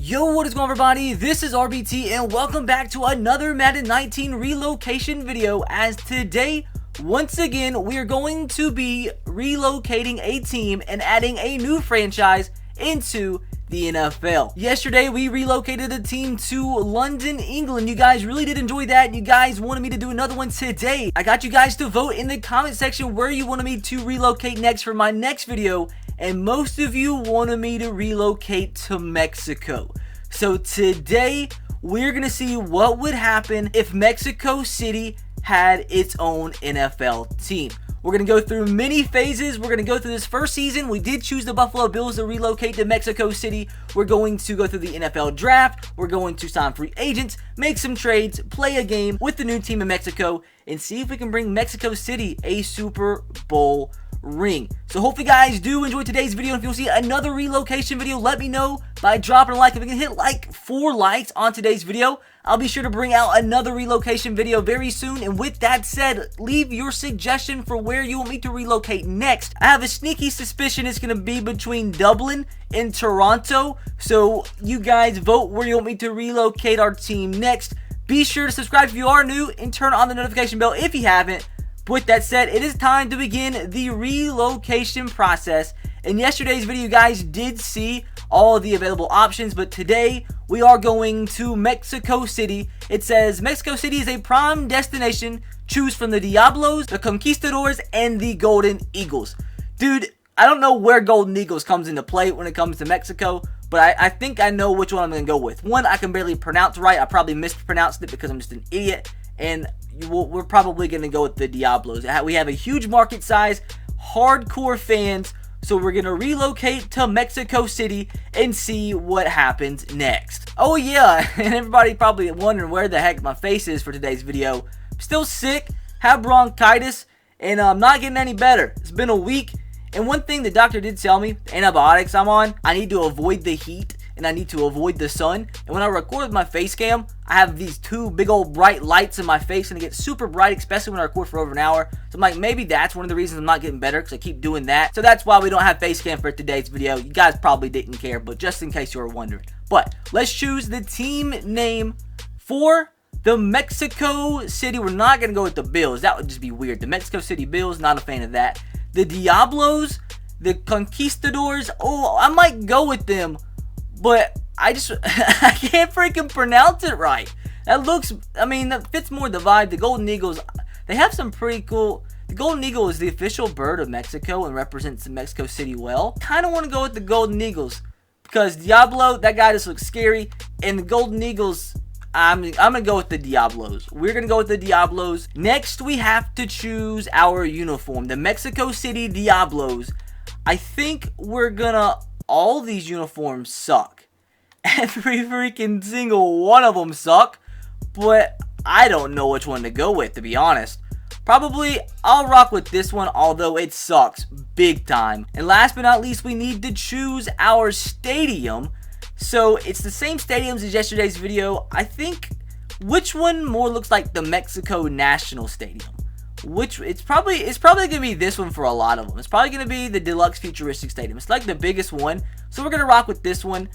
Yo, what is going on, everybody? This is RBT and welcome back to another Madden 19 relocation video. As today, once again, we are going to be relocating a team and adding a new franchise into the NFL. Yesterday, we relocated a team to London, England. You guys really did enjoy that. You guys wanted me to do another one today. I got you guys to vote in the comment section where you wanted me to relocate next for my next video. And most of you wanted me to relocate to Mexico. So today, we're going to see what would happen if Mexico City had its own NFL team. We're going to go through many phases. We're going to go through this first season. We did choose the Buffalo Bills to relocate to Mexico City. We're going to go through the NFL draft. We're going to sign free agents, make some trades, play a game with the new team in Mexico, and see if we can bring Mexico City a Super Bowl ring. So hopefully you guys do enjoy today's video. If you'll see another relocation video, let me know by dropping a like. If we can hit like 4 likes on today's video, I'll be sure to bring out another relocation video very soon. And with that said, leave your suggestion for where you want me to relocate next. I have a sneaky suspicion it's going to be between Dublin and Toronto. So you guys vote where you want me to relocate our team next. Be sure to subscribe if you are new and turn on the notification bell if you haven't. With that said, it is time to begin the relocation process. In yesterday's video, you guys did see all the available options, but today we are going to Mexico City. It says Mexico City is a prime destination. Choose from the Diablos, the Conquistadors, and the Golden Eagles. Dude, I don't know where Golden Eagles comes into play when it comes to Mexico, but I think I know which one I'm going to go with. One I can barely pronounce right. I probably mispronounced it because I'm just an idiot. And we're probably going to go with the Diablos. We have a huge market size, hardcore fans, so we're going to relocate to Mexico City and see what happens next. Oh yeah, and everybody probably wondering where the heck my face is for today's video. I'm still sick, have bronchitis, and I'm not getting any better. It's been a week, and one thing the doctor did tell me, the antibiotics I'm on, I need to avoid the heat and I need to avoid the sun. And when I record with my face cam, I have these 2 big old bright lights in my face and it gets super bright, especially when I record for over an hour. So I'm like, maybe that's one of the reasons I'm not getting better, because I keep doing that. So that's why we don't have face cam for today's video. You guys probably didn't care, but just in case you were wondering. But let's choose the team name for the Mexico City. We're not going to go with the Bills. That would just be weird. The Mexico City Bills, not a fan of that. The Diablos, the Conquistadors, oh, I might go with them. But I can't freaking pronounce it right. That fits more the vibe. The Golden Eagles, they have some pretty cool. The Golden Eagle is the official bird of Mexico and represents Mexico City well. Kind of want to go with the Golden Eagles because Diablo, that guy just looks scary. And the Golden Eagles, I'm going to go with the Diablos. We're going to go with the Diablos. Next, we have to choose our uniform. The Mexico City Diablos. I think we're going to... All these uniforms suck. Every freaking single one of them suck. But I don't know which one to go with, to be honest. Probably I'll rock with this one, although it sucks big time. And last but not least, we need to choose our stadium. So it's the same stadiums as yesterday's video. I think, which one more looks like the Mexico National Stadium? It's probably gonna be this one for a lot of them. It's probably gonna be the Deluxe Futuristic Stadium. It's like the biggest one, so we're gonna rock with this one.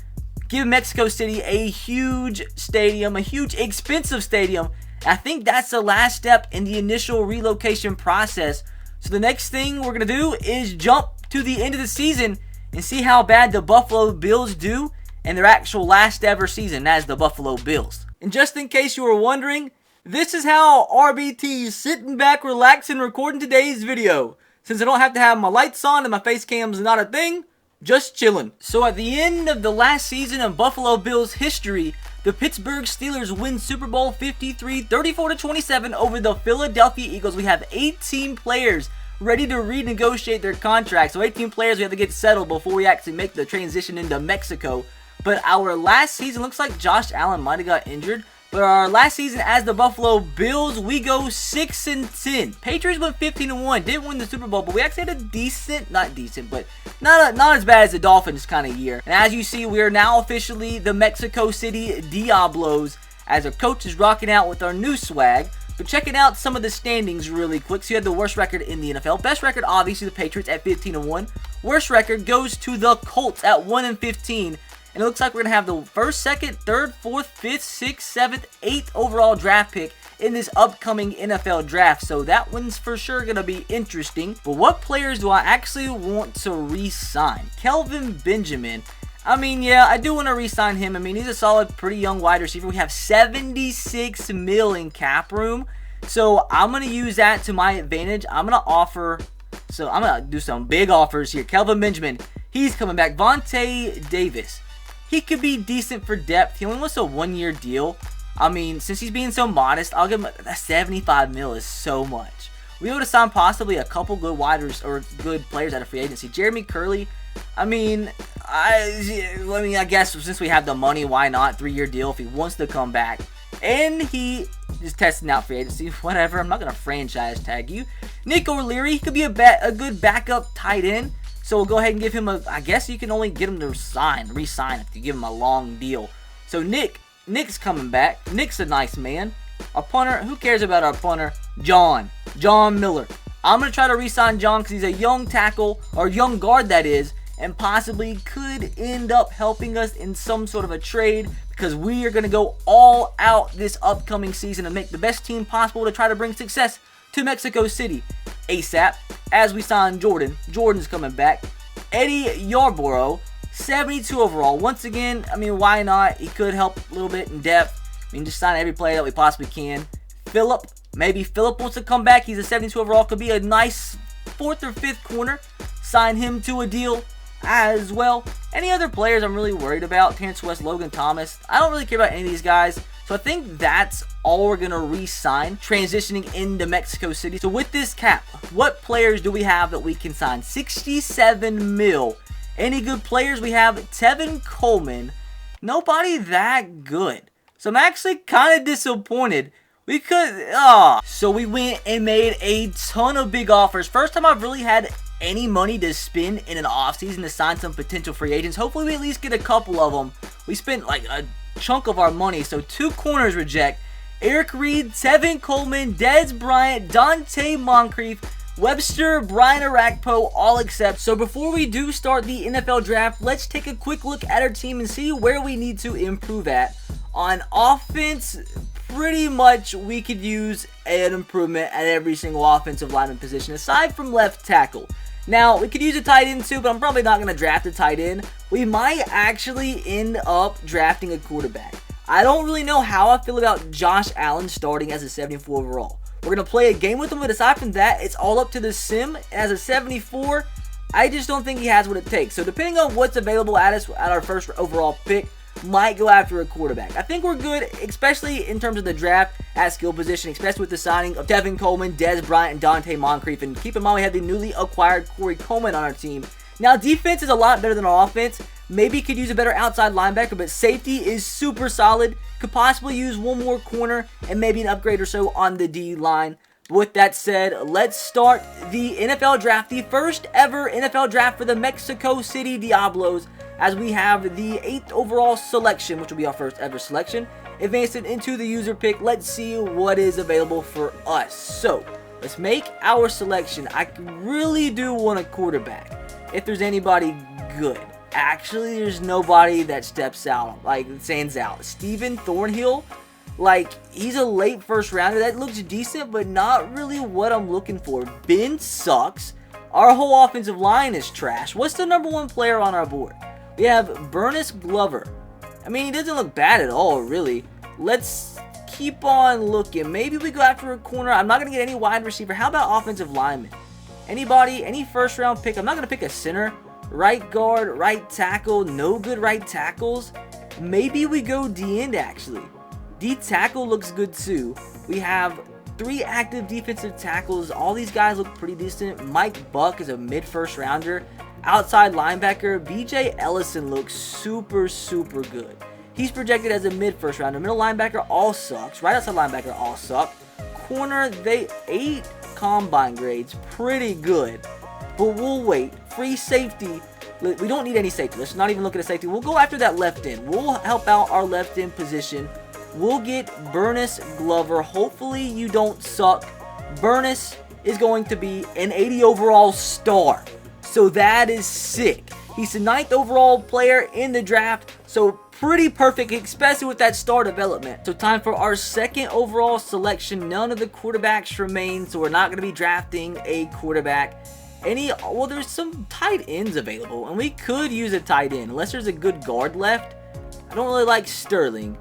Give Mexico City a huge stadium, a huge expensive stadium. I think that's the last step in the initial relocation process. So the next thing we're gonna do is jump to the end of the season and see how bad the Buffalo Bills do in their actual last ever season as the Buffalo Bills. And just in case you were wondering, this is how RBT is sitting back, relaxing, recording today's video. Since I don't have to have my lights on and my face cam's not a thing, just chilling. So at the end of the last season of Buffalo Bills history, the Pittsburgh Steelers win Super Bowl 53, 34-27 over the Philadelphia Eagles. We have 18 players ready to renegotiate their contracts. So 18 players we have to get settled before we actually make the transition into Mexico. But our last season, looks like Josh Allen might have got injured. But our last season as the Buffalo Bills, we go 6-10. Patriots went 15-1. Didn't win the Super Bowl, but we actually had a decent, not as bad as the Dolphins kind of year. And as you see, we are now officially the Mexico City Diablos, as our coach is rocking out with our new swag. But checking out some of the standings really quick. So you had the worst record in the NFL. Best record, obviously, the Patriots at 15-1. Worst record goes to the Colts at 1-15. And it looks like we're going to have the 1st, 2nd, 3rd, 4th, 5th, 6th, 7th, 8th overall draft pick in this upcoming NFL draft. So that one's for sure going to be interesting. But what players do I actually want to re-sign? Kelvin Benjamin. I mean, yeah, I do want to re-sign him. I mean, he's a solid, pretty young wide receiver. We have $76 million in cap room. So I'm going to use that to my advantage. I'm going to do some big offers here. Kelvin Benjamin, he's coming back. Vontae Davis, he could be decent for depth. He only wants a 1-year deal. I mean, since he's being so modest, I'll give him that 75 mil is so much. We would have signed possibly a couple good good players out of free agency. Jeremy Curley, I mean, I guess since we have the money, why not? 3-year deal if he wants to come back. And he is testing out free agency. Whatever, I'm not going to franchise tag you. Nick O'Leary, he could be a good backup tight end. So we'll go ahead and give him I guess you can only get him to re-sign if you give him a long deal. So Nick's coming back. Nick's a nice man. Our punter, who cares about our punter? John Miller. I'm going to try to re-sign John because he's a young tackle, or young guard that is, and possibly could end up helping us in some sort of a trade because we are going to go all out this upcoming season and make the best team possible to try to bring success to Mexico City ASAP as we sign Jordan. Jordan's coming back. Eddie Yarborough, 72 overall. Once again, I mean, why not? He could help a little bit in depth. I mean, just sign every player that we possibly can. Phillip, maybe Phillip wants to come back. He's a 72 overall. Could be a nice 4th or 5th corner. Sign him to a deal as well. Any other players I'm really worried about? Terrence West, Logan Thomas. I don't really care about any of these guys. So I think that's all we're going to re-sign transitioning into Mexico City. So with this cap, what players do we have that we can sign? 67 mil. Any good players? We have Tevin Coleman. Nobody that good. So I'm actually kind of disappointed. So we went and made a ton of big offers. First time I've really had any money to spend in an offseason to sign some potential free agents. Hopefully we at least get a couple of them. We spent like a chunk of our money. So 2 corners reject. Eric Reed, Tevin Coleman, Dez Bryant, Dante Moncrief, Webster, Brian Arakpo, all accept. So before we do start the NFL draft, let's take a quick look at our team and see where we need to improve at. On offense, pretty much we could use an improvement at every single offensive lineman position aside from left tackle. Now, we could use a tight end too, but I'm probably not going to draft a tight end. We might actually end up drafting a quarterback. I don't really know how I feel about Josh Allen starting as a 74 overall. We're going to play a game with him, but aside from that, it's all up to the sim. As a 74, I just don't think he has what it takes. So depending on what's available at our first overall pick, might go after a quarterback. I think we're good, especially in terms of the draft at skill position, especially with the signing of Tevin Coleman, Dez Bryant, and Dante Moncrief. And keep in mind, we have the newly acquired Corey Coleman on our team. Now, defense is a lot better than our offense. Maybe could use a better outside linebacker, but safety is super solid. Could possibly use one more corner and maybe an upgrade or so on the D line. With that said, let's start the NFL draft, the first ever NFL draft for the Mexico City Diablos, as we have the 8th overall selection, which will be our first ever selection. Advancing into the user pick, let's see what is available for us. So, let's make our selection. I really do want a quarterback, if there's anybody good. Actually, there's nobody that stands out. Steven Thornhill, he's a late first rounder. That looks decent, but not really what I'm looking for. Ben sucks. Our whole offensive line is trash. What's the number 1 player on our board? We have Bernice Glover. I mean, he doesn't look bad at all, really. Let's keep on looking. Maybe we go after a corner. I'm not going to get any wide receiver. How about offensive lineman? Anybody? Any first round pick? I'm not going to pick a center. Right guard, right tackle. No good right tackles. Maybe we go D-end, actually. D-tackle looks good, too. We have 3 active defensive tackles. All these guys look pretty decent. Mike Buck is a mid-first rounder. Outside linebacker, B.J. Ellison looks super, super good. He's projected as a mid-first rounder. Middle linebacker all sucks. Right outside linebacker all suck. Corner, 8 combine grades. Pretty good. But we'll wait. Free safety. We don't need any safety. Let's not even look at a safety. We'll go after that left end. We'll help out our left end position. We'll get Bernice Glover. Hopefully you don't suck. Bernice is going to be an 80 overall star. So that is sick. He's the 9th overall player in the draft, so pretty perfect, especially with that star development. So time for our 2nd overall selection. None of the quarterbacks remain, so we're not going to be drafting a quarterback. Well, there's some tight ends available, and we could use a tight end, unless there's a good guard left. I don't really like Sterling.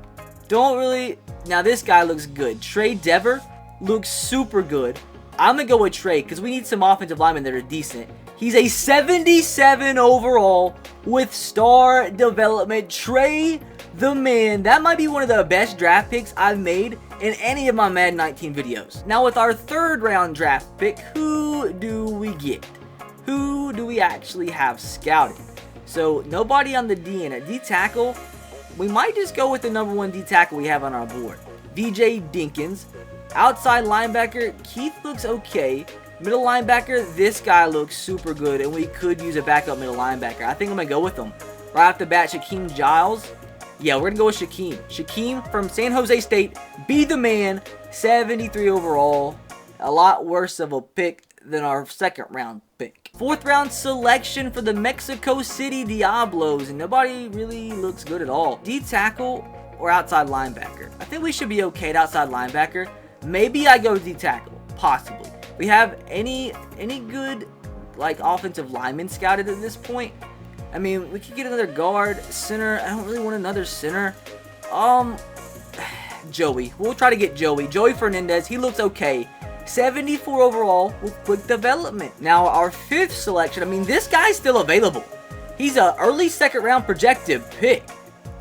Now this guy looks good. Trey Dever looks super good. I'm going to go with Trey, because we need some offensive linemen that are decent. He's a 77 overall with star development. Trey the man. That might be one of the best draft picks I've made in any of my Madden 19 videos. Now with our 3rd round draft pick, who do we get? Who do we actually have scouted? So nobody on the D end. At D tackle, we might just go with the number 1 D tackle we have on our board, VJ Dinkins. Outside linebacker, Keith looks okay. Middle linebacker, this guy looks super good, and we could use a backup middle linebacker. I think I'm going to go with him. Right off the bat, Shaquem Giles. Yeah, we're going to go with Shaquem. Shaquem from San Jose State, be the man, 73 overall. A lot worse of a pick than our 2nd round pick. 4th round selection for the Mexico City Diablos, and nobody really looks good at all. D tackle or outside linebacker? I think we should be okay at outside linebacker. Maybe I go D tackle, possibly. We have any good like offensive linemen scouted at this point? I mean, we could get another guard, center. I don't really want another center. Joey. We'll try to get Joey. Joey Fernandez. He looks okay. 74 overall with quick development. Now our 5th selection. I mean, this guy's still available. He's an early 2nd round projected pick.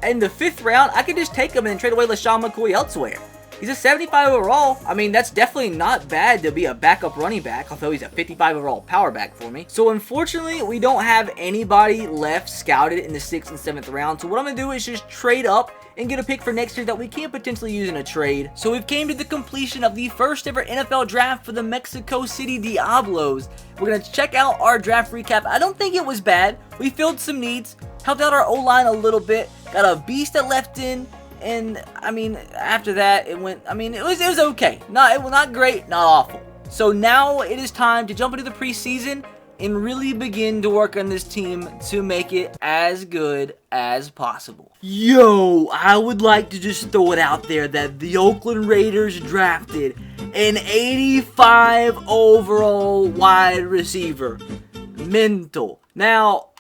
In the 5th round, I could just take him and trade away LaShawn McCoy elsewhere. He's a 75 overall. I mean, that's definitely not bad to be a backup running back, although he's a 55 overall power back for me. So unfortunately, we don't have anybody left scouted in the 6th and 7th round. So what I'm going to do is just trade up and get a pick for next year that we can potentially use in a trade. So we've came to the completion of the first ever NFL draft for the Mexico City Diablos. We're going to check out our draft recap. I don't think it was bad. We filled some needs, helped out our O-line a little bit, got a beast at left end. And I mean, after that, it was okay. It was not great, not awful. So now it is time to jump into the preseason and really begin to work on this team to make it as good as possible. Yo, I would like to just throw it out there that the Oakland Raiders drafted an 85 overall wide receiver. Mental. Now,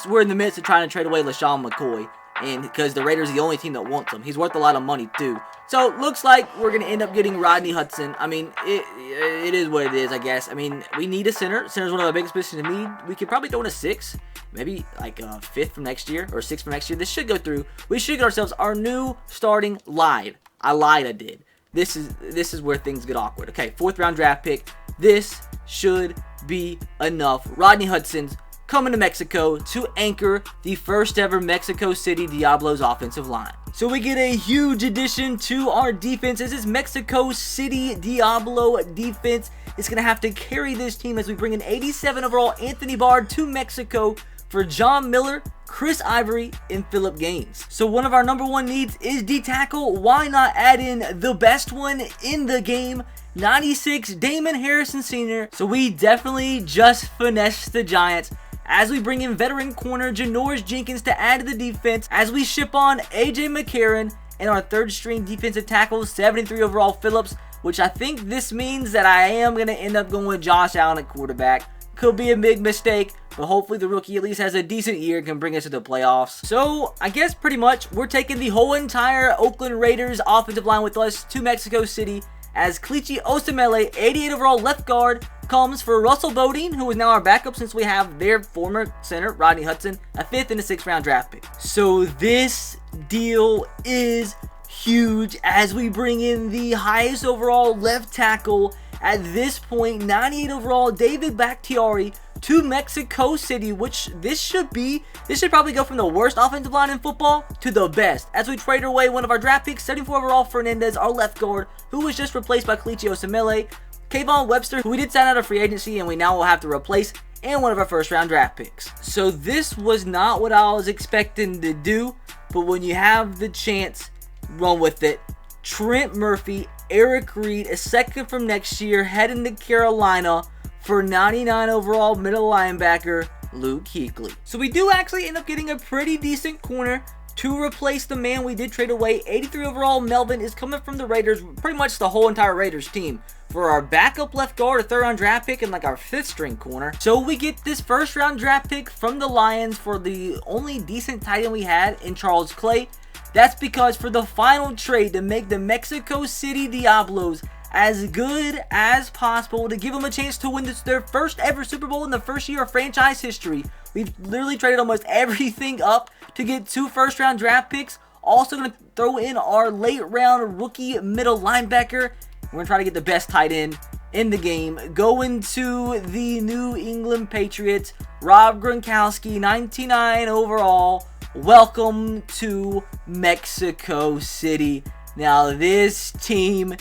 we're in the midst of trying to trade away LaShawn McCoy. And because the Raiders are the only team that wants him. He's worth a lot of money too. So looks like we're going to end up getting Rodney Hudson. I mean, it is what it is, I guess. I mean, we need a center. Center's one of the biggest positions we need. We could probably throw in a 6. Maybe like a 5th from next year or 6th from next year. This should go through. We should get ourselves our new starting line. I did. This is where things get awkward. Okay, 4th round draft pick. This should be enough. Rodney Hudson's coming to Mexico to anchor the first ever Mexico City Diablos offensive line. So we get a huge addition to our defense. This is Mexico City Diablo defense. It's going to have to carry this team as we bring in 87 overall Anthony Bard to Mexico for John Miller, Chris Ivory, and Phillip Gaines. So one of our number 1 needs is D tackle. Why not add in the best one in the game? 96 Damon Harrison Sr. So we definitely just finessed the Giants as we bring in veteran corner Janoris Jenkins to add to the defense, as we ship on AJ McCarron and our 3rd string defensive tackle, 73 overall Phillips, which I think this means that I am going to end up going with Josh Allen at quarterback. Could be a big mistake, but hopefully the rookie at least has a decent year and can bring us to the playoffs. So I guess pretty much we're taking the whole entire Oakland Raiders offensive line with us to Mexico City, as Kelechi Osemele, 88 overall left guard, comes for Russell Bodine, who is now our backup since we have their former center, Rodney Hudson, a 5th and a 6th round draft pick. So this deal is huge as we bring in the highest overall left tackle at this point, 98 overall David Bakhtiari to Mexico City, which this should probably go from the worst offensive line in football to the best, as we trade away one of our draft picks, 74 overall Fernandez, our left guard, who was just replaced by Kelechi Osemele, Kayvon Webster, who we did sign out of free agency and we now will have to replace, and one of our 1st round draft picks. So this was not what I was expecting to do, but when you have the chance, run with it. Trent Murphy, Eric Reed, a 2nd from next year, heading to Carolina for 99 overall middle linebacker, Luke Kuechly. So we do actually end up getting a pretty decent corner to replace the man we did trade away. 83 overall Melvin is coming from the Raiders, pretty much the whole entire Raiders team. For our backup left guard, a 3rd round draft pick, and like our 5th string corner. So we get this 1st round draft pick from the Lions for the only decent tight end we had in Charles Clay. That's because for the final trade to make the Mexico City Diablos as good as possible, to give them a chance to win their first ever Super Bowl in the first year of franchise history, we've literally traded almost everything up to get 2 1st round draft picks. Also going to throw in our late round rookie middle linebacker. We're going to try to get the best tight end in the game. Going to the New England Patriots, Rob Gronkowski, 99 overall. Welcome to Mexico City. Now this team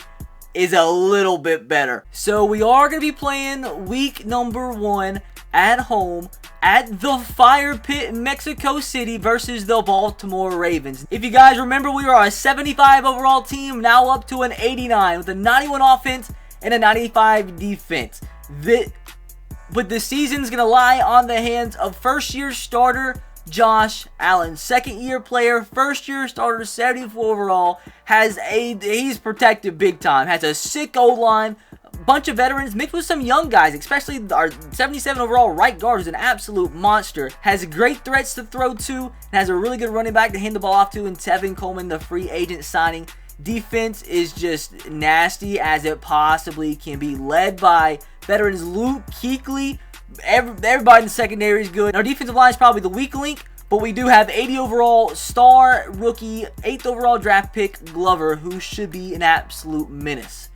is a little bit better. So we are going to be playing week number 1 at home at the Fire Pit in Mexico City versus the Baltimore Ravens. If you guys remember, we were a 75 overall team, now up to an 89 with a 91 offense and a 95 defense. But the season's going to lie on the hands of first-year starter Josh Allen. 2nd-year player, 1st-year starter, 74 overall. He's protected big time. Has a sick O-line. Bunch of veterans mixed with some young guys, especially our 77 overall right guard is an absolute monster. Has great threats to throw to, and has a really good running back to hand the ball off to in Tevin Coleman, the free agent signing. Defense is just nasty as it possibly can be, led by veterans Luke Kuechly. Everybody in the secondary is good. Our defensive line is probably the weak link, but we do have 80 overall star rookie, 8th overall draft pick Glover, who should be an absolute menace.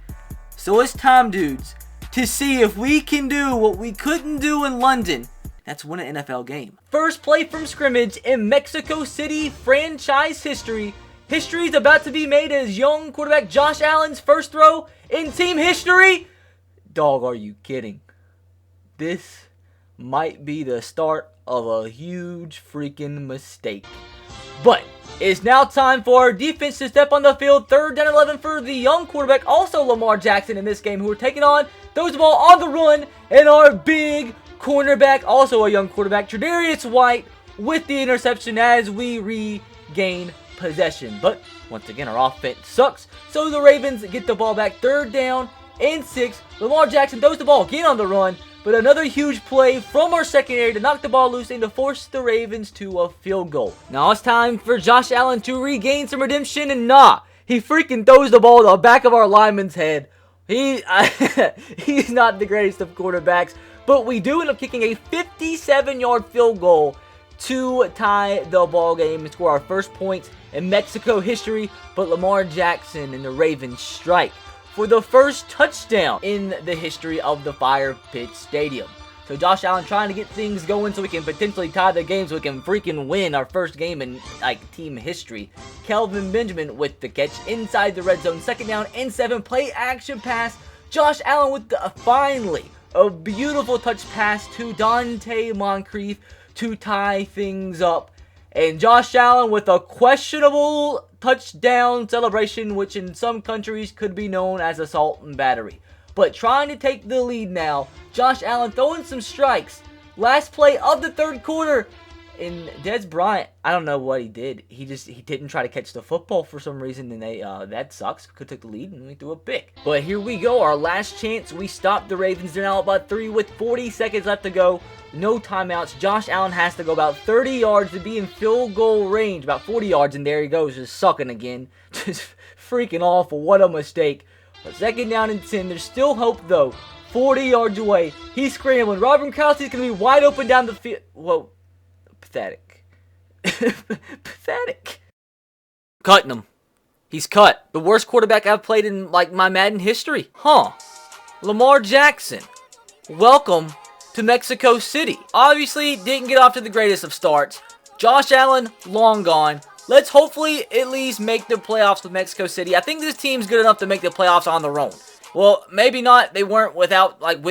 So it's time, dudes, to see if we can do what we couldn't do in London. That's win an NFL game. First play from scrimmage in Mexico City franchise history. History is about to be made as young quarterback Josh Allen's first throw in team history. Dog, are you kidding? This might be the start of a huge freaking mistake. But it's now time for our defense to step on the field. 3rd down 11 for the young quarterback, also Lamar Jackson in this game, who are taking on, throws the ball on the run, and our big cornerback, also a young quarterback, Tre'Davious White, with the interception as we regain possession. But once again, our offense sucks, so the Ravens get the ball back. 3rd down and 6. Lamar Jackson throws the ball again on the run, but another huge play from our secondary to knock the ball loose and to force the Ravens to a field goal. Now it's time for Josh Allen to regain some redemption, and he freaking throws the ball to the back of our lineman's head. He's not the greatest of quarterbacks, but we do end up kicking a 57-yard field goal to tie the ball game and score our first points in Mexico history. But Lamar Jackson and the Ravens strike for the first touchdown in the history of the Fire Pit Stadium. So Josh Allen trying to get things going so we can potentially tie the game, so we can freaking win our first game in team history. Kelvin Benjamin with the catch inside the red zone. 2nd down and 7. Play action pass. Josh Allen with finally a beautiful touch pass to Dante Moncrief to tie things up. And Josh Allen with a questionable touchdown celebration, which in some countries could be known as assault and battery. But trying to take the lead now. Josh Allen throwing some strikes. Last play of the 3rd quarter. And Dez Bryant, I don't know what he did. He didn't try to catch the football for some reason, and that sucks. Could take the lead and we threw a pick. But here we go, our last chance. We stopped the Ravens. They're now about 3 with 40 seconds left to go. No timeouts. Josh Allen has to go about 30 yards to be in field goal range. About 40 yards, and there he goes, just sucking again. Just freaking awful. What a mistake. But 2nd down and 10. There's still hope, though. 40 yards away. He's scrambling. Robert Gronkowski's going to be wide open down the field. Whoa. Pathetic. Pathetic. Cutting him. He's cut. The worst quarterback I've played in, my Madden history. Lamar Jackson. Welcome to Mexico City. Obviously, didn't get off to the greatest of starts. Josh Allen, long gone. Let's hopefully at least make the playoffs with Mexico City. I think this team's good enough to make the playoffs on their own. Well, maybe not. They weren't with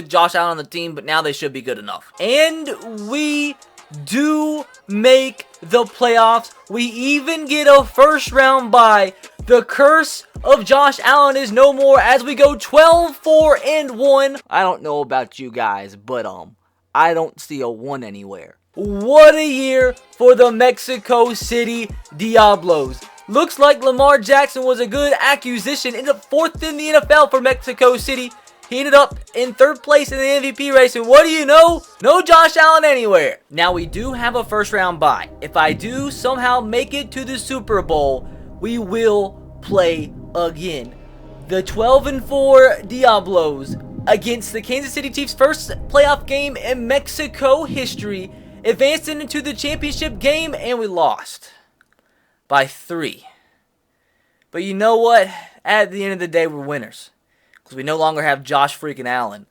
Josh Allen on the team, but now they should be good enough. And we do make the playoffs. We even get a 1st round bye. The curse of Josh Allen is no more as we go 12-4-1. I don't know about you guys, but I don't see a 1 anywhere. What a year for the Mexico City Diablos. Looks like Lamar Jackson was a good acquisition. Ended up 4th in the NFL for Mexico City. He ended up in 3rd place in the MVP race, and what do you know? No Josh Allen anywhere. Now, we do have a first round bye. If I do somehow make it to the Super Bowl, we will play again. The 12-4 Diablos against the Kansas City Chiefs' first playoff game in Mexico history, advanced into the championship game, and we lost by 3. But you know what? At the end of the day, we're winners, because we no longer have Josh freaking Allen.